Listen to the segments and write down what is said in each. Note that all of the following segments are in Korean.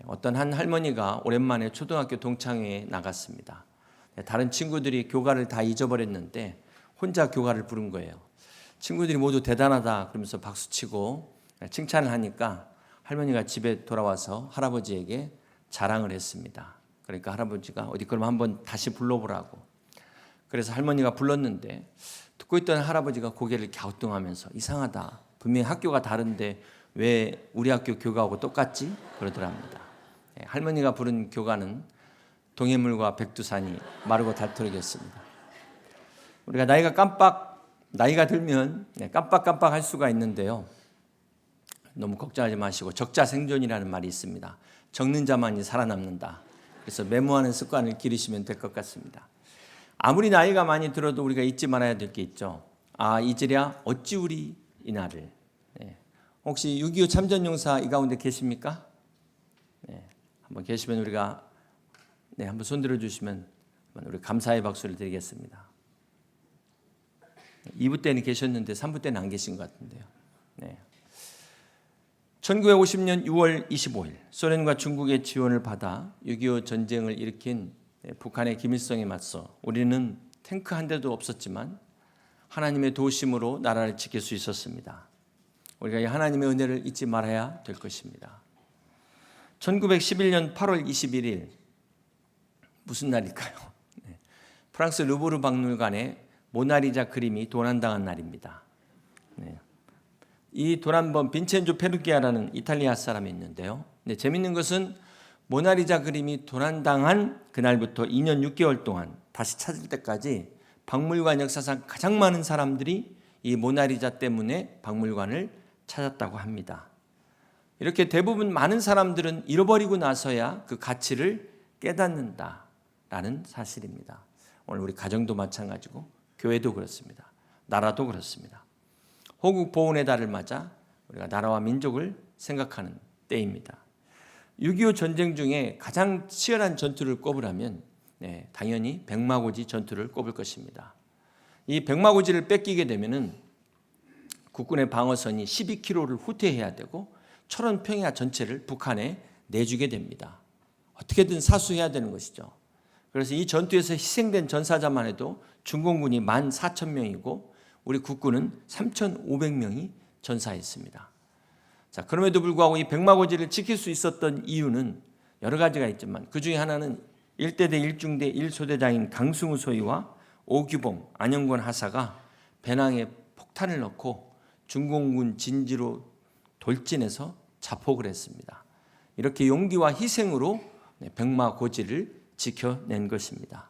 어떤 한 할머니가 오랜만에 초등학교 동창회에 나갔습니다. 다른 친구들이 교가를 다 잊어버렸는데 혼자 교가를 부른 거예요. 친구들이 모두 대단하다 그러면서 박수치고 칭찬을 하니까 할머니가 집에 돌아와서 할아버지에게 자랑을 했습니다. 그러니까 할아버지가 어디 그럼 한번 다시 불러보라고. 그래서 할머니가 불렀는데 듣고 있던 할아버지가 고개를 갸우뚱하면서 이상하다. 분명히 학교가 다른데 왜 우리 학교 교가하고 똑같지? 그러더랍니다. 할머니가 부른 교가는 동해물과 백두산이 마르고 닳도록이었습니다. 우리가 나이가 들면 깜빡깜빡 할 수가 있는데요. 너무 걱정하지 마시고 적자생존이라는 말이 있습니다. 적는 자만이 살아남는다. 그래서 메모하는 습관을 기르시면 될 것 같습니다. 아무리 나이가 많이 들어도 우리가 잊지 말아야 될 게 있죠. 잊으랴 어찌 우리 이날을. 혹시 6.25 참전용사 이 가운데 계십니까? 한번 계시면 우리가 한번 손 들어주시면 우리 감사의 박수를 드리겠습니다. 2부 때는 계셨는데 3부 때는 안 계신 것 같은데요. 1950년 6월 25일 소련과 중국의 지원을 받아 6.25 전쟁을 일으킨 북한의 김일성에 맞서 우리는 탱크 한 대도 없었지만 하나님의 도우심으로 나라를 지킬 수 있었습니다. 우리가 이 하나님의 은혜를 잊지 말아야 될 것입니다. 1911년 8월 21일 무슨 날일까요? 프랑스 루브르 박물관에 모나리자 그림이 도난당한 날입니다. 이 도난범 빈첸조 페루기아라는 이탈리아 사람이 있는데요. 재미있는 것은 모나리자 그림이 도난당한 그날부터 2년 6개월 동안 다시 찾을 때까지 박물관 역사상 가장 많은 사람들이 이 모나리자 때문에 박물관을 찾았다고 합니다. 이렇게 대부분 많은 사람들은 잃어버리고 나서야 그 가치를 깨닫는다라는 사실입니다. 오늘 우리 가정도 마찬가지고 교회도 그렇습니다. 나라도 그렇습니다. 호국 보훈의 달을 맞아 우리가 나라와 민족을 생각하는 때입니다. 6.25 전쟁 중에 가장 치열한 전투를 꼽으라면 당연히 백마고지 전투를 꼽을 것입니다. 이 백마고지를 뺏기게 되면은 국군의 방어선이 12km를 후퇴해야 되고 철원 평야 전체를 북한에 내주게 됩니다. 어떻게든 사수해야 되는 것이죠. 그래서 이 전투에서 희생된 전사자만 해도 중공군이 14,000명이고 우리 국군은 3,500명이 전사했습니다. 자, 그럼에도 불구하고 이 백마고지를 지킬 수 있었던 이유는 여러 가지가 있지만 그 중에 하나는 1대대 1중대 1소대장인 강승우 소위와 오규봉, 안영권 하사가 배낭에 폭탄을 넣고 중공군 진지로 돌진해서 자폭을 했습니다. 이렇게 용기와 희생으로 백마고지를 지켜낸 것입니다.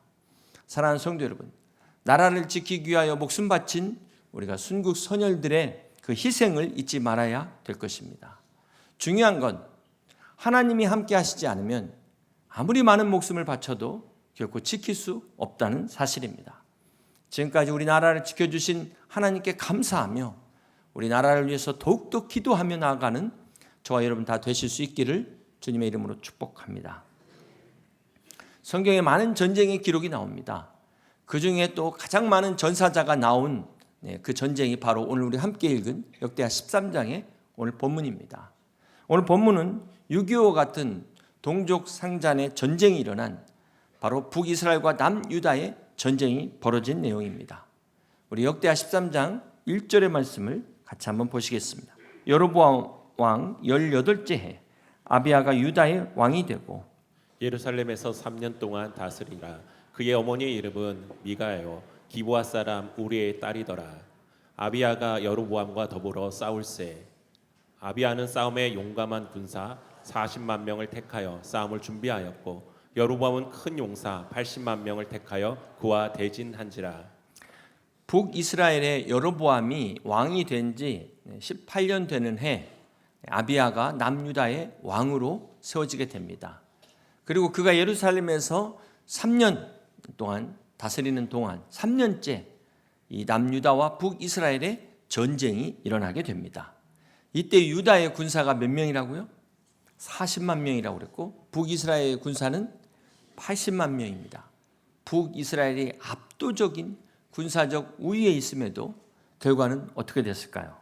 사랑하는 성도 여러분, 나라를 지키기 위하여 목숨 바친 우리가 순국 선열들의 그 희생을 잊지 말아야 될 것입니다. 중요한 건 하나님이 함께 하시지 않으면 아무리 많은 목숨을 바쳐도 결코 지킬 수 없다는 사실입니다. 지금까지 우리 나라를 지켜주신 하나님께 감사하며 우리 나라를 위해서 더욱더 기도하며 나아가는 저와 여러분 다 되실 수 있기를 주님의 이름으로 축복합니다. 성경에 많은 전쟁의 기록이 나옵니다. 그 중에 또 가장 많은 전사자가 나온 그 전쟁이 바로 오늘 우리 함께 읽은 역대하 13장의 오늘 본문입니다. 오늘 본문은 6.25 같은 동족 상잔의 전쟁이 일어난 바로 북이스라엘과 남유다의 전쟁이 벌어진 내용입니다. 우리 역대하 13장 1절의 말씀을 같이 한번 보시겠습니다. 여로보암 왕 18째 해 아비야가 유다의 왕이 되고 예루살렘에서 3년 동안 다스리라. 그의 어머니의 이름은 미가요 기브아 사람 우리의 딸이더라. 아비야가 여로보암과 더불어 싸울세. 아비야는 싸움에 용감한 군사 40만 명을 택하여 싸움을 준비하였고 여로보암은 큰 용사 80만 명을 택하여 그와 대진한지라. 북이스라엘의 여로보암이 왕이 된 지 18년 되는 해 아비야가 남유다의 왕으로 세워지게 됩니다. 그리고 그가 예루살렘에서 3년 동안 다스리는 동안 3년째 이 남유다와 북이스라엘의 전쟁이 일어나게 됩니다. 이때 유다의 군사가 몇 명이라고요? 40만 명이라고 그랬고 북이스라엘의 군사는 80만 명입니다. 북이스라엘이 압도적인 군사적 우위에 있음에도 결과는 어떻게 됐을까요?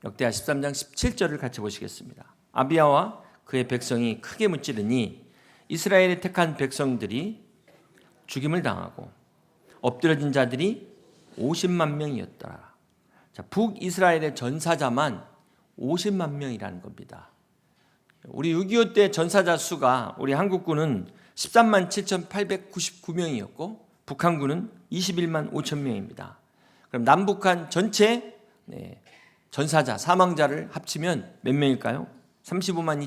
역대하 13장 17절을 같이 보시겠습니다. 아비야와 그의 백성이 크게 무찌르니 이스라엘의 택한 백성들이 죽임을 당하고 엎드려진 자들이 50만 명이었더라. 자, 북이스라엘의 전사자만 50만 명이라는 겁니다. 우리 6.25 때 전사자 수가 우리 한국군은 13만 7,899명이었고 북한군은 21만 5천 명입니다. 그럼 남북한 전체 전사자, 사망자를 합치면 몇 명일까요? 35만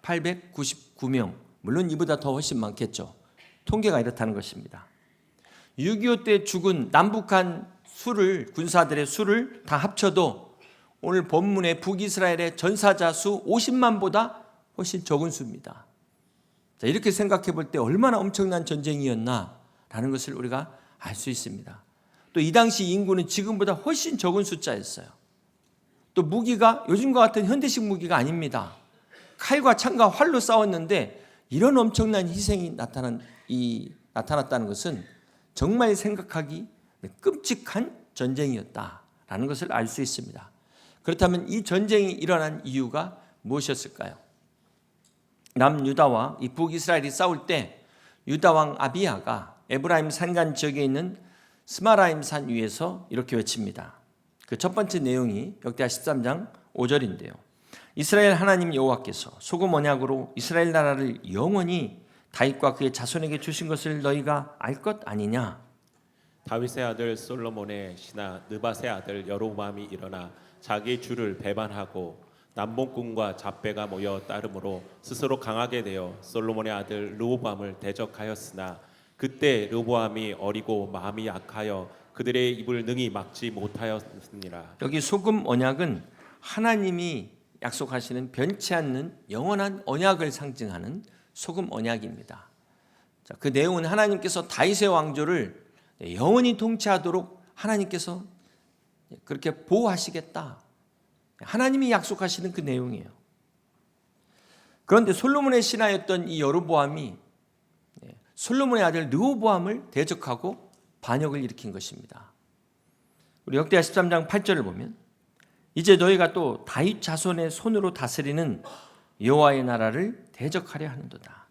2,899명. 물론 이보다 더 훨씬 많겠죠. 통계가 이렇다는 것입니다. 6.25 때 죽은 남북한 수를, 군사들의 수를 다 합쳐도 오늘 본문의 북이스라엘의 전사자 수 50만보다 훨씬 적은 수입니다. 자, 이렇게 생각해 볼 때 얼마나 엄청난 전쟁이었나라는 것을 우리가 알 수 있습니다. 또 이 당시 인구는 지금보다 훨씬 적은 숫자였어요. 또 무기가 요즘과 같은 현대식 무기가 아닙니다. 칼과 창과 활로 싸웠는데 이런 엄청난 희생이 나타났다는 것은 정말 생각하기 끔찍한 전쟁이었다라는 것을 알 수 있습니다. 그렇다면 이 전쟁이 일어난 이유가 무엇이었을까요? 남유다와 이 북이스라엘이 싸울 때 유다 왕 아비야가 에브라임 산간 지역에 있는 스마라임 산 위에서 이렇게 외칩니다. 그 첫 번째 내용이 역대하 13장 5절인데요. 이스라엘 하나님 여호와께서 소금 언약으로 이스라엘 나라를 영원히 다윗과 그의 자손에게 주신 것을 너희가 알 것 아니냐? 다윗의 아들 솔로몬의 신하 느밧의 아들 여로보암이 일어나 자기 주를 배반하고 남봉꾼과 잡배가 모여 따름으로 스스로 강하게 되어 솔로몬의 아들 르호보암을 대적하였으나 그때 르호보암이 어리고 마음이 약하여 그들의 입을 능히 막지 못하였느니라. 여기 소금 언약은 하나님이 약속하시는 변치 않는 영원한 언약을 상징하는 소금 언약입니다. 자, 그 내용은 하나님께서 다윗의 왕조를 영원히 통치하도록 하나님께서 그렇게 보호하시겠다. 하나님이 약속하시는 그 내용이에요. 그런데 솔로몬의 신하였던 이 여로보암이 솔로몬의 아들 르호보암을 대적하고 반역을 일으킨 것입니다. 우리 역대하 13장 8절을 보면 이제 너희가 또 다윗 자손의 손으로 다스리는 여호와의 나라를 대적하려 하는도다.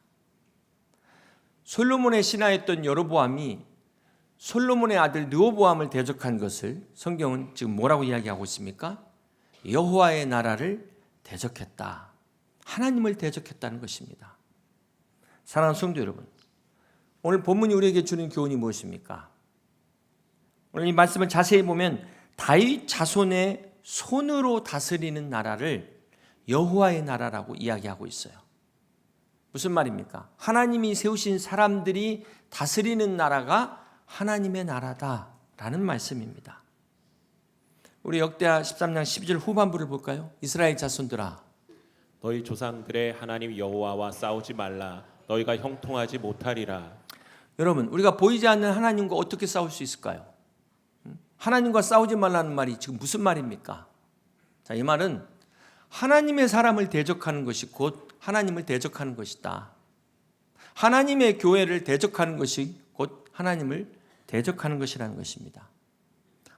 솔로몬의 신하였던 여로보암이 솔로몬의 아들 르호보암을 대적한 것을 성경은 지금 뭐라고 이야기하고 있습니까? 여호와의 나라를 대적했다. 하나님을 대적했다는 것입니다. 사랑하는 성도 여러분, 오늘 본문이 우리에게 주는 교훈이 무엇입니까? 오늘 이 말씀을 자세히 보면 다윗 자손의 손으로 다스리는 나라를 여호와의 나라라고 이야기하고 있어요. 무슨 말입니까? 하나님이 세우신 사람들이 다스리는 나라가 하나님의 나라다라는 말씀입니다. 우리 역대하 13장 12절 후반부를 볼까요? 이스라엘 자손들아, 너희 조상들의 하나님 여호와와 싸우지 말라. 너희가 형통하지 못하리라. 여러분, 우리가 보이지 않는 하나님과 어떻게 싸울 수 있을까요? 하나님과 싸우지 말라는 말이 지금 무슨 말입니까? 자, 이 말은 하나님의 사람을 대적하는 것이 곧 하나님을 대적하는 것이다. 하나님의 교회를 대적하는 것이 곧 하나님을 대적하는 것이라는 것입니다.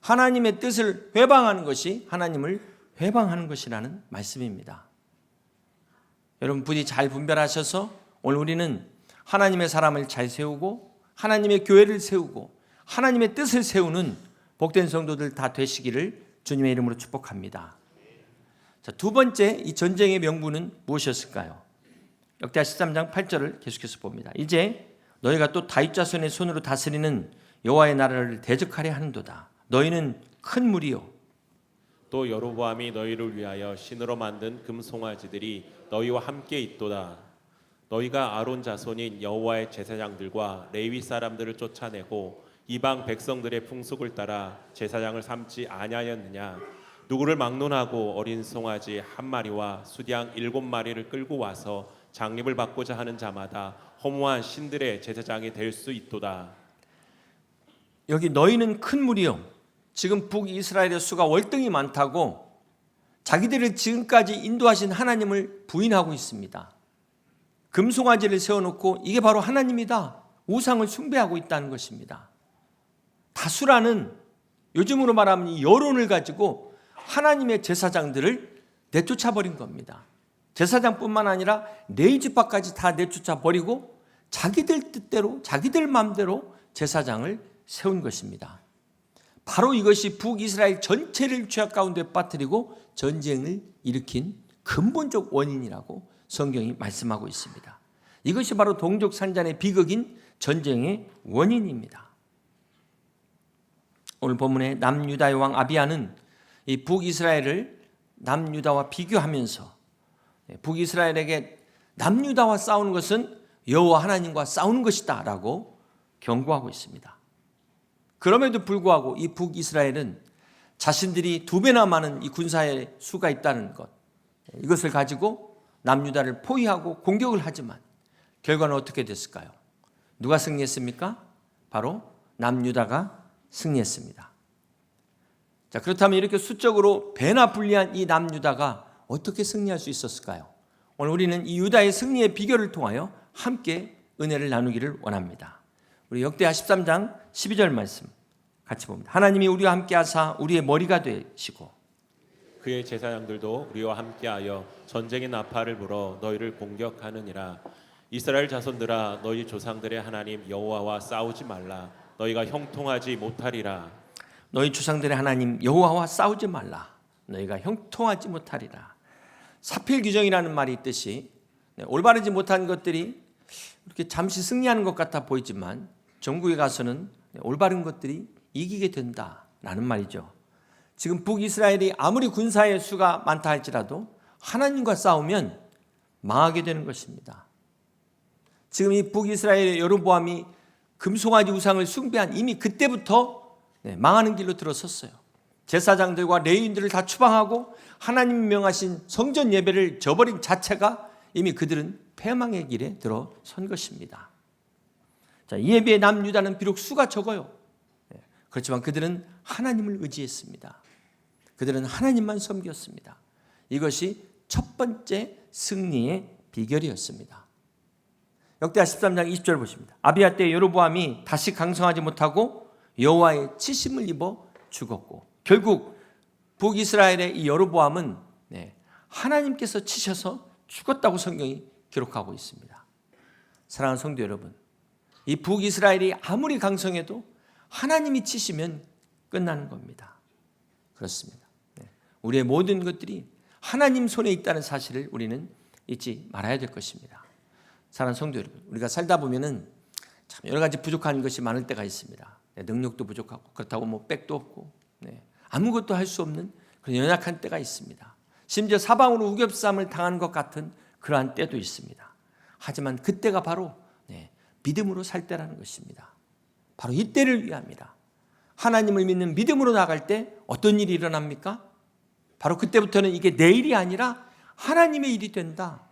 하나님의 뜻을 회방하는 것이 하나님을 회방하는 것이라는 말씀입니다. 여러분 부디 잘 분별하셔서 오늘 우리는 하나님의 사람을 잘 세우고 하나님의 교회를 세우고 하나님의 뜻을 세우는 복된 성도들 다 되시기를 주님의 이름으로 축복합니다. 자, 두 번째 이 전쟁의 명분은 무엇이었을까요? 역대하 13장 8절을 계속해서 봅니다. 이제 너희가 또 다윗 자손의 손으로 다스리는 여호와의 나라를 대적하려 하는도다. 너희는 큰 무리요. 또 여로보암이 너희를 위하여 신으로 만든 금송아지들이 너희와 함께 있도다. 너희가 아론 자손인 여호와의 제사장들과 레위 사람들을 쫓아내고 이방 백성들의 풍속을 따라 제사장을 삼지 아니하였느냐? 누구를 막론하고 어린 송아지 한 마리와 수양 7마리를 끌고 와서 장립을 받고자 하는 자마다 허무한 신들의 제사장이 될 수 있도다. 여기 너희는 큰 무리요. 지금 북이스라엘의 수가 월등히 많다고 자기들을 지금까지 인도하신 하나님을 부인하고 있습니다. 금송아지를 세워놓고 이게 바로 하나님이다. 우상을 숭배하고 있다는 것입니다. 다수라는 요즘으로 말하면 이 여론을 가지고 하나님의 제사장들을 내쫓아버린 겁니다. 제사장뿐만 아니라 레위 지파까지 다 내쫓아 버리고 자기들 뜻대로 자기들 마음대로 제사장을 세운 것입니다. 바로 이것이 북이스라엘 전체를 죄악 가운데 빠뜨리고 전쟁을 일으킨 근본적 원인이라고 성경이 말씀하고 있습니다. 이것이 바로 동족 산잔의 비극인 전쟁의 원인입니다. 오늘 본문의 남유다의 왕 아비야는 이 북이스라엘을 남유다와 비교하면서 북이스라엘에게 남유다와 싸우는 것은 여호와 하나님과 싸우는 것이다 라고 경고하고 있습니다. 그럼에도 불구하고 이 북이스라엘은 자신들이 2배나 많은 이 군사의 수가 있다는 것, 이것을 가지고 남유다를 포위하고 공격을 하지만 결과는 어떻게 됐을까요? 누가 승리했습니까? 바로 남유다가 승리했습니다. 자, 그렇다면 이렇게 수적으로 배나 불리한 이 남유다가 어떻게 승리할 수 있었을까요? 오늘 우리는 이 유다의 승리의 비결을 통하여 함께 은혜를 나누기를 원합니다. 우리 역대하 13장 12절 말씀 같이 봅니다. 하나님이 우리와 함께 하사 우리의 머리가 되시고 그의 제사장들도 우리와 함께하여 전쟁의 나팔을 불어 너희를 공격하느니라. 이스라엘 자손들아, 너희 조상들의 하나님 여호와와 싸우지 말라. 너희가 형통하지 못하리라. 너희 조상들의 하나님 여호와와 싸우지 말라. 너희가 형통하지 못하리라. 사필규정이라는 말이 있듯이 올바르지 못한 것들이 이렇게 잠시 승리하는 것 같아 보이지만 전국에 가서는 올바른 것들이 이기게 된다라는 말이죠. 지금 북이스라엘이 아무리 군사의 수가 많다 할지라도 하나님과 싸우면 망하게 되는 것입니다. 지금 이 북이스라엘의 여로보암이 금송아지 우상을 숭배한 이미 그때부터 망하는 길로 들어섰어요. 제사장들과 레위인들을 다 추방하고 하나님이 명하신 성전 예배를 저버린 자체가 이미 그들은 패망의 길에 들어선 것입니다. 자, 이에 비해 남유다는 비록 수가 적어요. 그렇지만 그들은 하나님을 의지했습니다. 그들은 하나님만 섬겼습니다. 이것이 첫 번째 승리의 비결이었습니다. 역대하 13장 20절 보십니다. 아비야 때 여로보암이 다시 강성하지 못하고 여호와의 치심을 입어 죽었고, 결국 북이스라엘의 이 여로보암은 하나님께서 치셔서 죽었다고 성경이 기록하고 있습니다. 사랑하는 성도 여러분, 이 북이스라엘이 아무리 강성해도 하나님이 치시면 끝나는 겁니다. 그렇습니다. 우리의 모든 것들이 하나님 손에 있다는 사실을 우리는 잊지 말아야 될 것입니다. 사랑하는 성도 여러분, 우리가 살다 보면은 참 여러 가지 부족한 것이 많을 때가 있습니다. 능력도 부족하고 그렇다고 뭐 백도 없고 아무것도 할 수 없는 그런 연약한 때가 있습니다. 심지어 사방으로 우겹삼을 당한 것 같은 그러한 때도 있습니다. 하지만 그때가 바로 믿음으로 살 때라는 것입니다. 바로 이 때를 위함이라. 하나님을 믿는 믿음으로 나갈 때 어떤 일이 일어납니까? 바로 그때부터는 이게 내 일이 아니라 하나님의 일이 된다.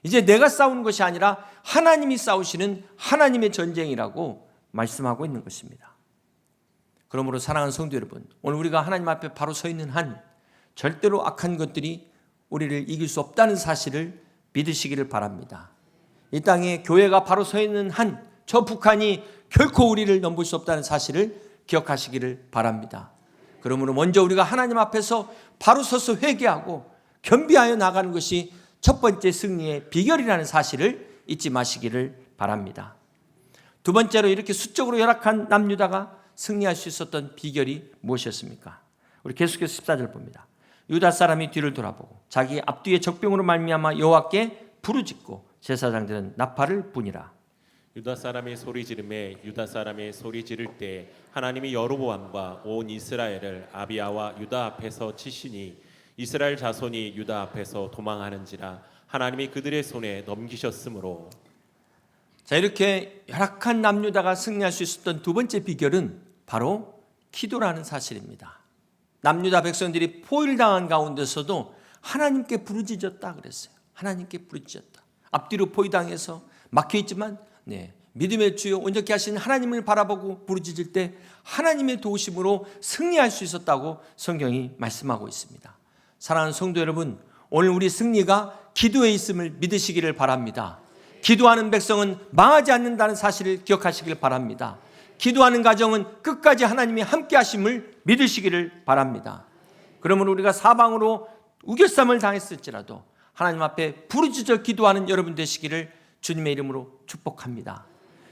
이제 내가 싸우는 것이 아니라 하나님이 싸우시는 하나님의 전쟁이라고 말씀하고 있는 것입니다. 그러므로 사랑하는 성도 여러분, 오늘 우리가 하나님 앞에 바로 서 있는 한 절대로 악한 것들이 우리를 이길 수 없다는 사실을 믿으시기를 바랍니다. 이 땅에 교회가 바로 서 있는 한 저 북한이 결코 우리를 넘볼 수 없다는 사실을 기억하시기를 바랍니다. 그러므로 먼저 우리가 하나님 앞에서 바로 서서 회개하고 겸비하여 나가는 것이 첫 번째 승리의 비결이라는 사실을 잊지 마시기를 바랍니다. 두 번째로 이렇게 수적으로 열악한 남유다가 승리할 수 있었던 비결이 무엇이었습니까? 우리 계속해서 14절 봅니다. 유다 사람이 뒤를 돌아보고 자기 앞뒤의 적병으로 말미암아 여호와께 부르짖고 제사장들은 나팔을 부니라. 유다 사람이 소리 지르매 유다 사람이 소리 지를 때 하나님이 여로보암과 온 이스라엘을 아비야와 유다 앞에서 치시니 이스라엘 자손이 유다 앞에서 도망하는지라 하나님이 그들의 손에 넘기셨으므로. 자, 이렇게 열악한 남유다가 승리할 수 있었던 두 번째 비결은 바로 기도라는 사실입니다. 남유다 백성들이 포위를 당한 가운데서도 하나님께 부르짖었다 그랬어요. 하나님께 부르짖었다. 앞뒤로 포위당해서 막혀있지만 믿음의 주여 온전케 하신 하나님을 바라보고 부르짖을 때 하나님의 도우심으로 승리할 수 있었다고 성경이 말씀하고 있습니다. 사랑하는 성도 여러분, 오늘 우리 승리가 기도에 있음을 믿으시기를 바랍니다. 기도하는 백성은 망하지 않는다는 사실을 기억하시길 바랍니다. 기도하는 가정은 끝까지 하나님이 함께 하심을 믿으시기를 바랍니다. 그러므로 우리가 사방으로 우겨쌈을 당했을지라도 하나님 앞에 부르짖어 기도하는 여러분 되시기를 주님의 이름으로 축복합니다.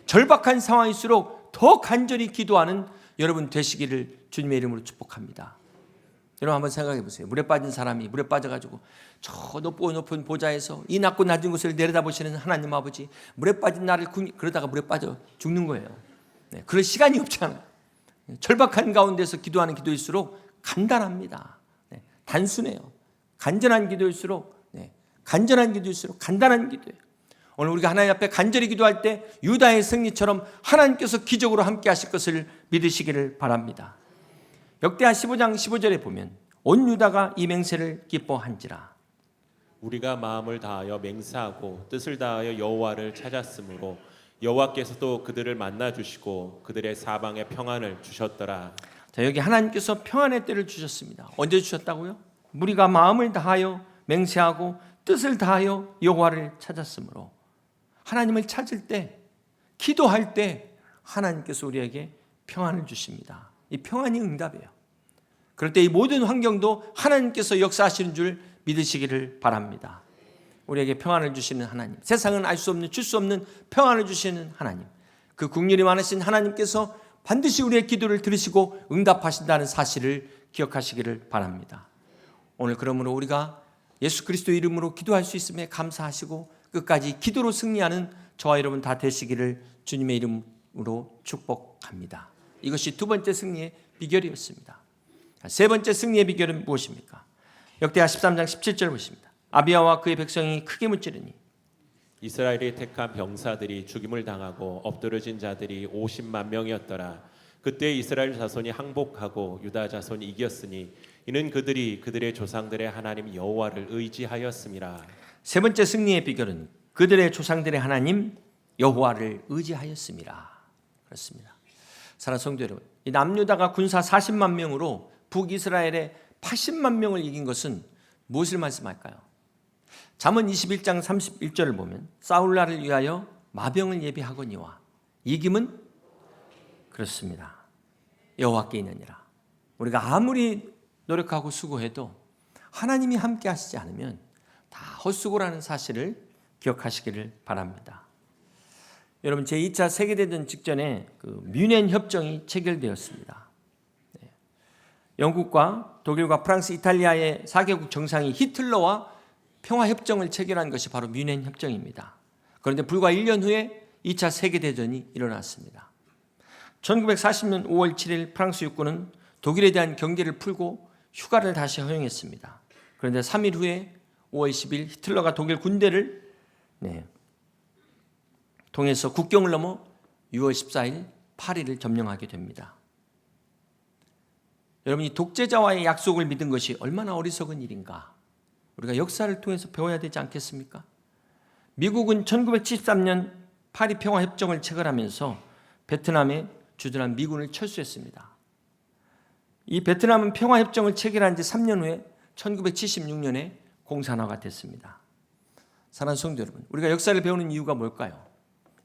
절박한 상황일수록 더 간절히 기도하는 여러분 되시기를 주님의 이름으로 축복합니다. 여러분 한번 생각해 보세요. 물에 빠진 사람이 물에 빠져가지고 저 높고 높은 보좌에서 이 낮고 낮은 곳을 내려다보시는 하나님 아버지, 물에 빠진 나를 그러다가 물에 빠져 죽는 거예요. 네, 그럴 시간이 없잖아요. 절박한 가운데서 기도하는 기도일수록 간단합니다. 네, 단순해요. 간절한 기도일수록 간단한 기도예요. 오늘 우리가 하나님 앞에 간절히 기도할 때 유다의 승리처럼 하나님께서 기적으로 함께 하실 것을 믿으시기를 바랍니다. 역대하 15장 15절에 보면 온 유다가 이 맹세를 기뻐한지라. 우리가 마음을 다하여 맹세하고 뜻을 다하여 여호와를 찾았으므로 여호와께서도 그들을 만나 주시고 그들의 사방에 평안을 주셨더라. 자, 여기 하나님께서 평안의 때를 주셨습니다. 언제 주셨다고요? 우리가 마음을 다하여 맹세하고 뜻을 다하여 여호와를 찾았으므로. 하나님을 찾을 때, 기도할 때 하나님께서 우리에게 평안을 주십니다. 이 평안이 응답이에요. 그럴 때 이 모든 환경도 하나님께서 역사하시는 줄 믿으시기를 바랍니다. 우리에게 평안을 주시는 하나님, 세상은 알 수 없는, 줄 수 없는 평안을 주시는 하나님, 그 긍휼이 많으신 하나님께서 반드시 우리의 기도를 들으시고 응답하신다는 사실을 기억하시기를 바랍니다. 오늘 그러므로 우리가 예수 그리스도 이름으로 기도할 수 있음에 감사하시고 끝까지 기도로 승리하는 저와 여러분 다 되시기를 주님의 이름으로 축복합니다. 이것이 두 번째 승리의 비결이었습니다. 세 번째 승리의 비결은 무엇입니까? 역대하 13장 17절 보십니다. 아비야와 그의 백성이 크게 무찌르니 이스라엘이 택한 병사들이 죽임을 당하고 엎드러진 자들이 50만 명이었더라. 그때 이스라엘 자손이 항복하고 유다 자손이 이겼으니 이는 그들이 그들의 조상들의 하나님 여호와를 의지하였음이라. 세 번째 승리의 비결은 그들의 조상들의 하나님 여호와를 의지하였음이라. 그렇습니다. 사랑하는 성도 여러분, 이 남유다가 군사 40만 명으로 북이스라엘의 80만 명을 이긴 것은 무엇을 말씀할까요? 잠언 21장 31절을 보면 싸울날을 위하여 마병을 예비하거니와 이김은 그렇습니다. 여호와께 있느니라. 우리가 아무리 노력하고 수고해도 하나님이 함께 하시지 않으면 다 헛수고라는 사실을 기억하시기를 바랍니다. 여러분, 제2차 세계대전 직전에 그 뮌헨 협정이 체결되었습니다. 영국과 독일과 프랑스, 이탈리아의 4개국 정상이 히틀러와 평화협정을 체결한 것이 바로 뮌헨 협정입니다. 그런데 불과 1년 후에 2차 세계대전이 일어났습니다. 1940년 5월 7일 프랑스 육군은 독일에 대한 경계를 풀고 휴가를 다시 허용했습니다. 그런데 3일 후에 5월 10일 히틀러가 독일 군대를 통해서 국경을 넘어 6월 14일 파리를 점령하게 됩니다. 여러분, 이 독재자와의 약속을 믿은 것이 얼마나 어리석은 일인가? 우리가 역사를 통해서 배워야 되지 않겠습니까? 미국은 1973년 파리 평화협정을 체결하면서 베트남에 주둔한 미군을 철수했습니다. 이 베트남은 평화협정을 체결한 지 3년 후에 1976년에 공산화가 됐습니다. 사랑하는 성도 여러분, 우리가 역사를 배우는 이유가 뭘까요?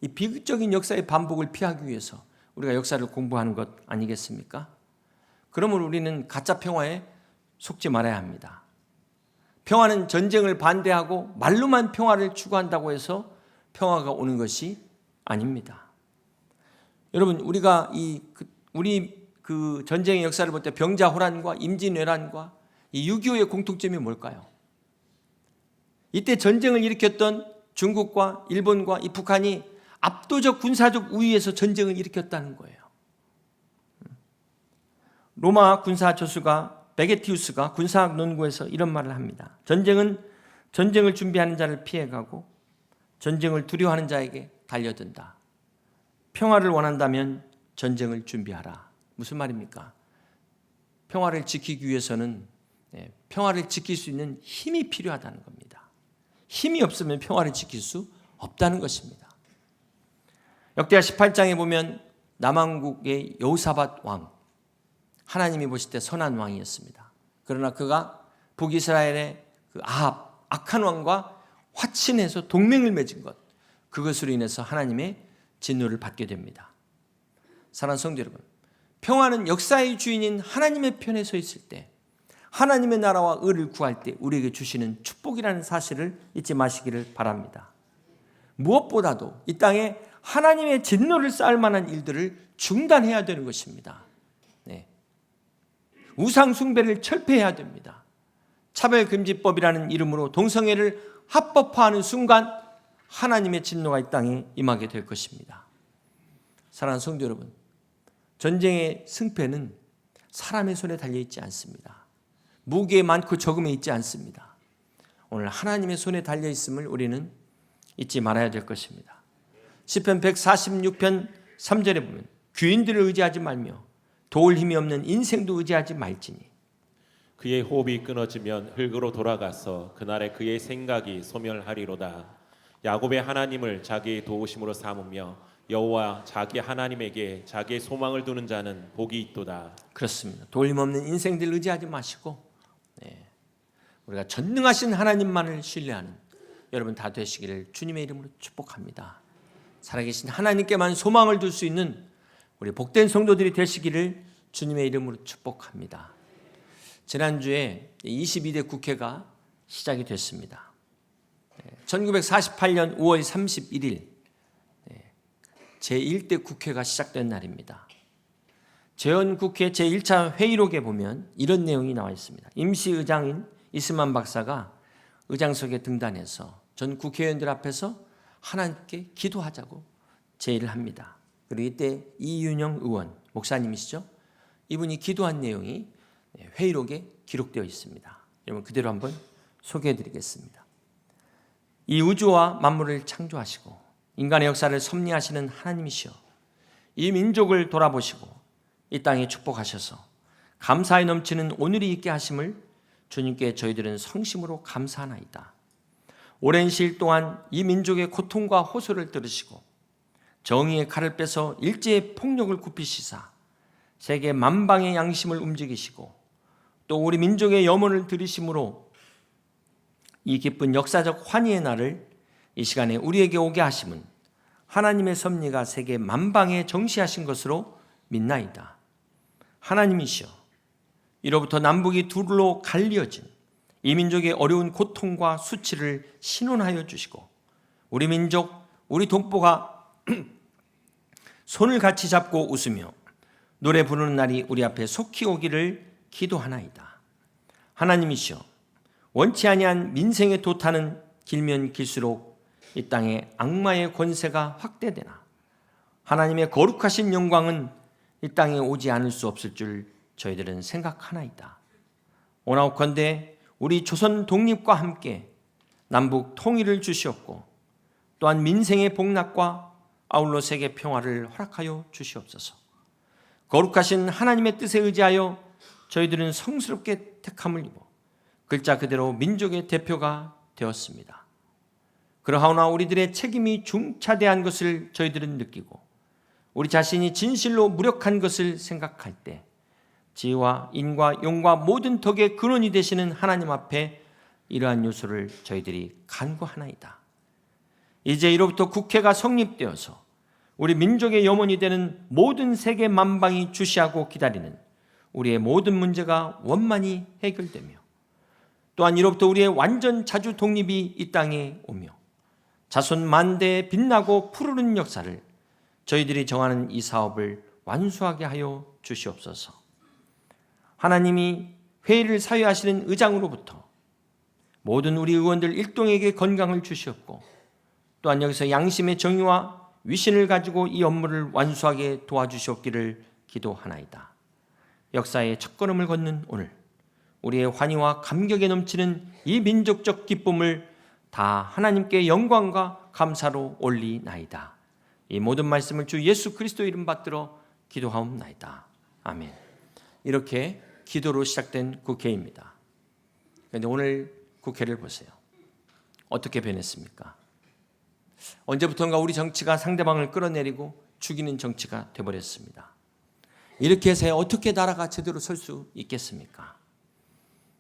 이 비극적인 역사의 반복을 피하기 위해서 우리가 역사를 공부하는 것 아니겠습니까? 그러므로 우리는 가짜 평화에 속지 말아야 합니다. 평화는 전쟁을 반대하고 말로만 평화를 추구한다고 해서 평화가 오는 것이 아닙니다. 여러분, 우리가 우리 그 전쟁의 역사를 볼 때 병자호란과 임진왜란과 이 6.25의 공통점이 뭘까요? 이때 전쟁을 일으켰던 중국과 일본과 이 북한이 압도적 군사적 우위에서 전쟁을 일으켰다는 거예요. 로마 군사 저수가 베게티우스가 군사학 논구에서 이런 말을 합니다. 전쟁은 전쟁을 준비하는 자를 피해가고 전쟁을 두려워하는 자에게 달려든다. 평화를 원한다면 전쟁을 준비하라. 무슨 말입니까? 평화를 지키기 위해서는 평화를 지킬 수 있는 힘이 필요하다는 겁니다. 힘이 없으면 평화를 지킬 수 없다는 것입니다. 역대하 18장에 보면 남왕국의 여호사밧 왕, 하나님이 보실 때 선한 왕이었습니다. 그러나 그가 북이스라엘의 그 아합, 악한 왕과 화친해서 동맹을 맺은 것, 그것으로 인해서 하나님의 진노를 받게 됩니다. 사랑하는 성도 여러분, 평화는 역사의 주인인 하나님의 편에 서 있을 때, 하나님의 나라와 의를 구할 때 우리에게 주시는 축복이라는 사실을 잊지 마시기를 바랍니다. 무엇보다도 이 땅에 하나님의 진노를 쌓을 만한 일들을 중단해야 되는 것입니다. 네. 우상 숭배를 철폐해야 됩니다. 차별금지법이라는 이름으로 동성애를 합법화하는 순간 하나님의 진노가 이 땅에 임하게 될 것입니다. 사랑하는 성도 여러분, 전쟁의 승패는 사람의 손에 달려있지 않습니다. 무기에 많고 적음에 있지 않습니다. 오늘 하나님의 손에 달려있음을 우리는 잊지 말아야 될 것입니다. 시편 146편 3절에 보면 귀인들을 의지하지 말며 도울 힘이 없는 인생도 의지하지 말지니 그의 호흡이 끊어지면 흙으로 돌아가서 그날에 그의 생각이 소멸하리로다. 야곱의 하나님을 자기의 도우심으로 삼으며 여호와 자기 하나님에게 자기의 소망을 두는 자는 복이 있도다. 그렇습니다. 도울 힘 없는 인생들 의지하지 마시고 우리가 전능하신 하나님만을 신뢰하는 여러분 다 되시기를 주님의 이름으로 축복합니다. 살아계신 하나님께만 소망을 둘 수 있는 우리 복된 성도들이 되시기를 주님의 이름으로 축복합니다. 지난주에 22대 국회가 시작이 됐습니다. 1948년 5월 31일 제1대 국회가 시작된 날입니다. 재헌국회 제1차 회의록에 보면 이런 내용이 나와 있습니다. 임시의장인 이스만 박사가 의장석에 등단해서 전 국회의원들 앞에서 하나님께 기도하자고 제의를 합니다. 그리고 이때 이윤영 의원, 목사님이시죠? 이분이 기도한 내용이 회의록에 기록되어 있습니다. 여러분 그대로 한번 소개해 드리겠습니다. 이 우주와 만물을 창조하시고 인간의 역사를 섭리하시는 하나님이시여, 이 민족을 돌아보시고 이 땅에 축복하셔서 감사에 넘치는 오늘이 있게 하심을 주님께 저희들은 성심으로 감사하나이다. 오랜 시일 동안 이 민족의 고통과 호소를 들으시고 정의의 칼을 빼서 일제의 폭력을 굽히시사 세계 만방의 양심을 움직이시고 또 우리 민족의 염원을 들으심으로 이 기쁜 역사적 환희의 날을 이 시간에 우리에게 오게 하심은 하나님의 섭리가 세계 만방에 정시하신 것으로 믿나이다. 하나님이시여, 이로부터 남북이 둘로 갈리어진 이 민족의 어려운 고통과 수치를 신원하여 주시고 우리 민족, 우리 동포가 손을 같이 잡고 웃으며 노래 부르는 날이 우리 앞에 속히 오기를 기도하나이다. 하나님이시여, 원치 아니한 민생의 도탄은 길면 길수록 이 땅에 악마의 권세가 확대되나 하나님의 거룩하신 영광은 이 땅에 오지 않을 수 없을 줄 저희들은 생각하나이다. 오나옵건대 우리 조선 독립과 함께 남북 통일을 주시옵고 또한 민생의 복락과 아울러 세계 평화를 허락하여 주시옵소서. 거룩하신 하나님의 뜻에 의지하여 저희들은 성스럽게 택함을 입어 글자 그대로 민족의 대표가 되었습니다. 그러하오나 우리들의 책임이 중차대한 것을 저희들은 느끼고 우리 자신이 진실로 무력한 것을 생각할 때 지혜와 인과 용과 모든 덕의 근원이 되시는 하나님 앞에 이러한 요소를 저희들이 간구하나이다. 이제 이로부터 국회가 성립되어서 우리 민족의 염원이 되는 모든 세계 만방이 주시하고 기다리는 우리의 모든 문제가 원만히 해결되며 또한 이로부터 우리의 완전 자주 독립이 이 땅에 오며 자손 만대에 빛나고 푸르른 역사를 저희들이 정하는 이 사업을 완수하게 하여 주시옵소서. 하나님이 회의를 사회하시는 의장으로부터 모든 우리 의원들 일동에게 건강을 주시옵고 또한 여기서 양심의 정의와 위신을 가지고 이 업무를 완수하게 도와주시옵기를 기도하나이다. 역사의 첫걸음을 걷는 오늘 우리의 환희와 감격에 넘치는 이 민족적 기쁨을 다 하나님께 영광과 감사로 올리나이다. 이 모든 말씀을 주 예수 그리스도 이름 받들어 기도하옵나이다. 아멘. 이렇게 기도로 시작된 국회입니다. 그런데 오늘 국회를 보세요. 어떻게 변했습니까? 언제부턴가 우리 정치가 상대방을 끌어내리고 죽이는 정치가 되어버렸습니다. 이렇게 해서 어떻게 나라가 제대로 설 수 있겠습니까?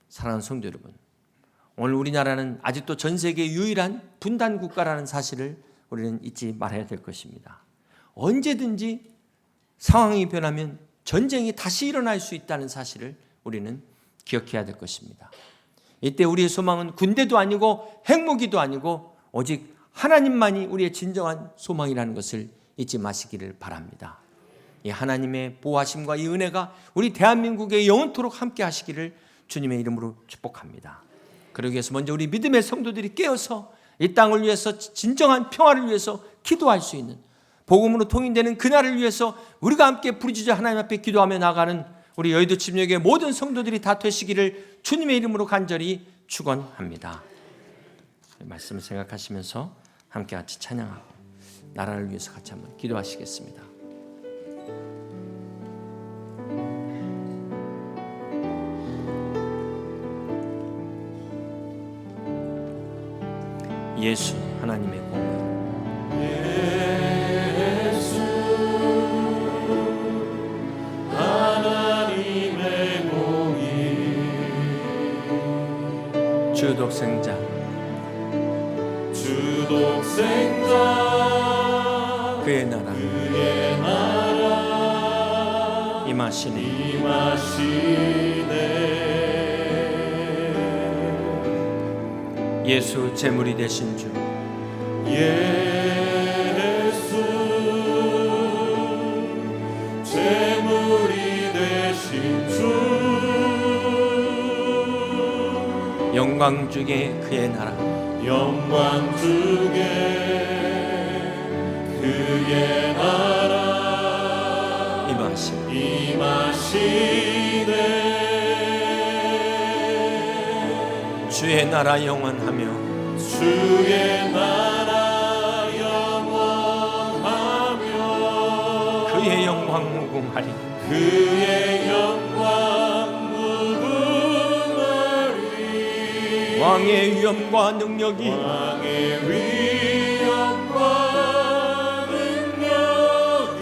사랑하는 성도 여러분, 오늘 우리나라는 아직도 전 세계 유일한 분단 국가라는 사실을 우리는 잊지 말아야 될 것입니다. 언제든지 상황이 변하면 전쟁이 다시 일어날 수 있다는 사실을 우리는 기억해야 될 것입니다. 이때 우리의 소망은 군대도 아니고 핵무기도 아니고 오직 하나님만이 우리의 진정한 소망이라는 것을 잊지 마시기를 바랍니다. 이 하나님의 보호하심과 이 은혜가 우리 대한민국에 영원토록 함께 하시기를 주님의 이름으로 축복합니다. 그러기 위해서 먼저 우리 믿음의 성도들이 깨어서 이 땅을 위해서 진정한 평화를 위해서 기도할 수 있는, 복음으로 통일되는 그날을 위해서 우리가 함께 부르짖어 하나님 앞에 기도하며 나가는 우리 여의도 침략의 모든 성도들이 다 되시기를 주님의 이름으로 간절히 축원합니다. 말씀을 생각하시면서 함께 같이 찬양하고 나라를 위해서 같이 한번 기도하시겠습니다. 예수 하나님의 공의, 예수 하나님의 공의, 주 독생자 그의 나라 임하시네. 예수 제물이 되신 주, 예수 제물이 되신 주, 영광 주게 그의 나라, 영광 주게 그의 나라 임하시네. 주의 나라 영원하며 주의 나라 영원하며 그의 영광 무궁하리, 그의 영광 무궁하리. 왕의 위엄과 능력이 왕의 위엄과 능력이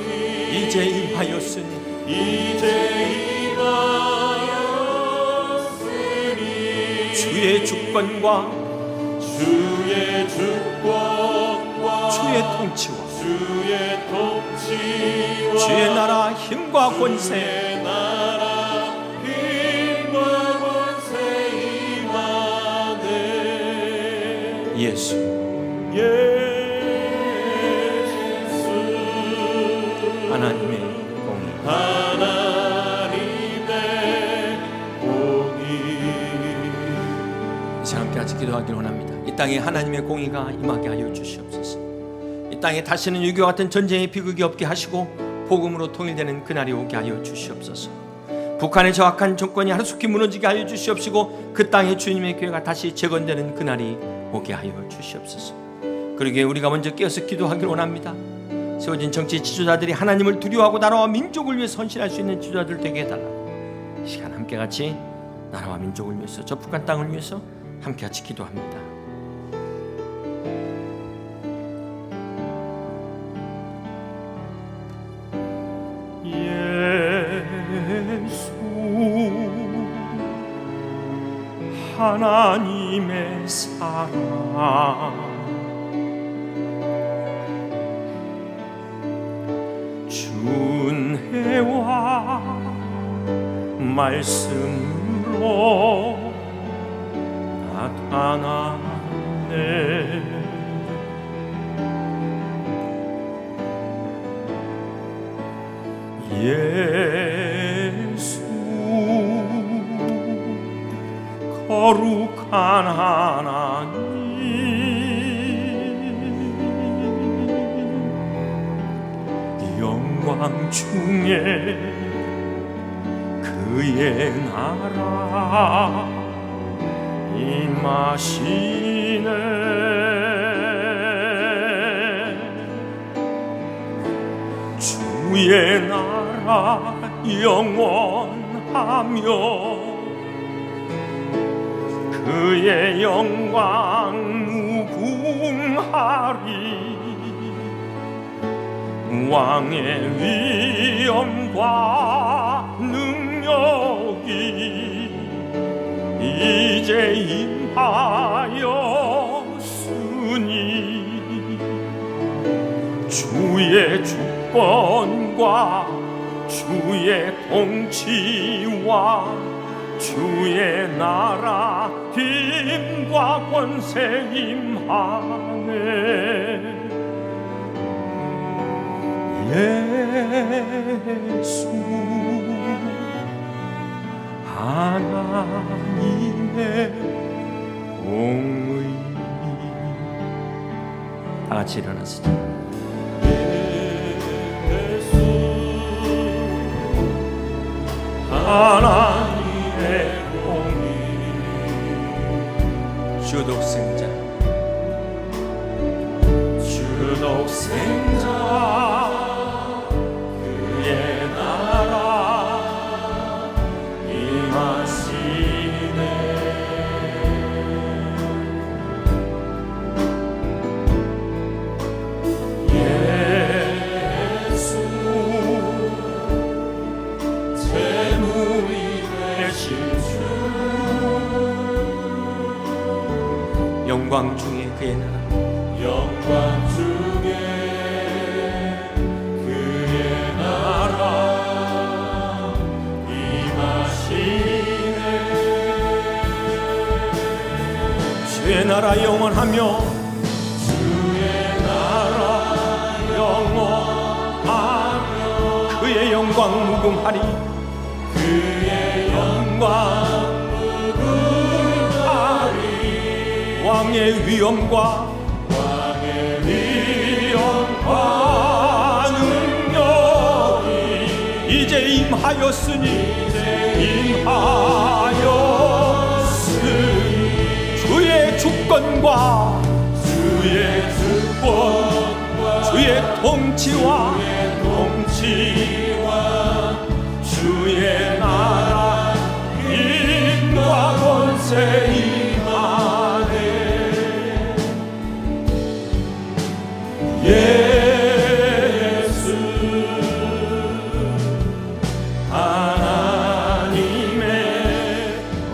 이제 임하였으니 주의 주권과 주의 통치와 주의 나라 힘과 권세 예수 하나님의 공의, 이제 함께 같이 기도하기를 원합니다. 이 땅에 하나님의 공의가 임하게 하여 주시옵소서. 이 땅에 다시는 6.25 같은 전쟁의 비극이 없게 하시고 복음으로 통일되는 그날이 오게 하여 주시옵소서. 북한의 저악한 정권이 하루속히 무너지게 하여 주시옵시고 그 땅에 주님의 교회가 다시 재건되는 그날이 오게 하여 주시옵소서. 그러기에 우리가 먼저 깨어서 기도하기를 원합니다. 세워진 정치 지도자들이 하나님을 두려워하고 나라와 민족을 위해 헌신할 수 있는 지도자들 되게 해달라고 이 시간 함께 같이 나라와 민족을 위해서, 저 북한 땅을 위해서 함께 같이 기도합니다. 예수 하나님의 사랑 준혜와 말씀으로 나타나네. 예수 거룩한 하나님 영광 중에 그의 나라 임하시네. 주의 나라 영원하며 그의 영광 무궁하리. 왕의 위엄과 능력이 이제 임하였으니 주의 주권과 주의 통치와 주의 나라 힘과 권세 임하네. 예수 하나님의 공의. 다 같이 일어나시죠. 예수 하나님의 공의. 주 독생자 그의 나라 임하시네. 예수 재물이 되신 주 영광 중에 그의 나라 영광 중에 그의 나라 임하시네. 주의 나라 영원하며 주의 나라 영원하며 그의 영광 무궁하리 그의 영광 무궁하리. 왕의 위엄과 능력이 이제 임하였으니 주의 주권과 주의 통치와 주의 나라 힘과 권세 임하네. 예수 하나님의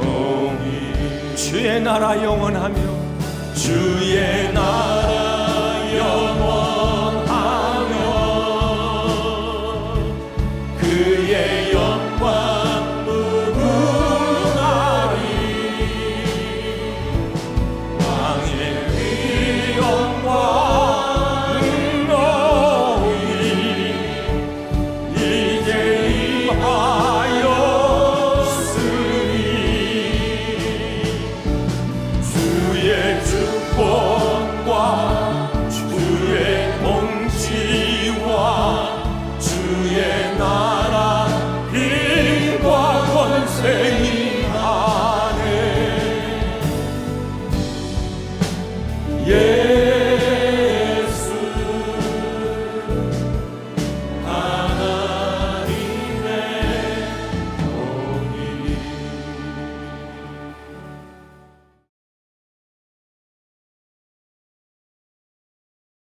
공의. 주의 나라 영원하며 주의 나라 영원하며 그의 영광 무궁하리. 왕의 위엄과 예.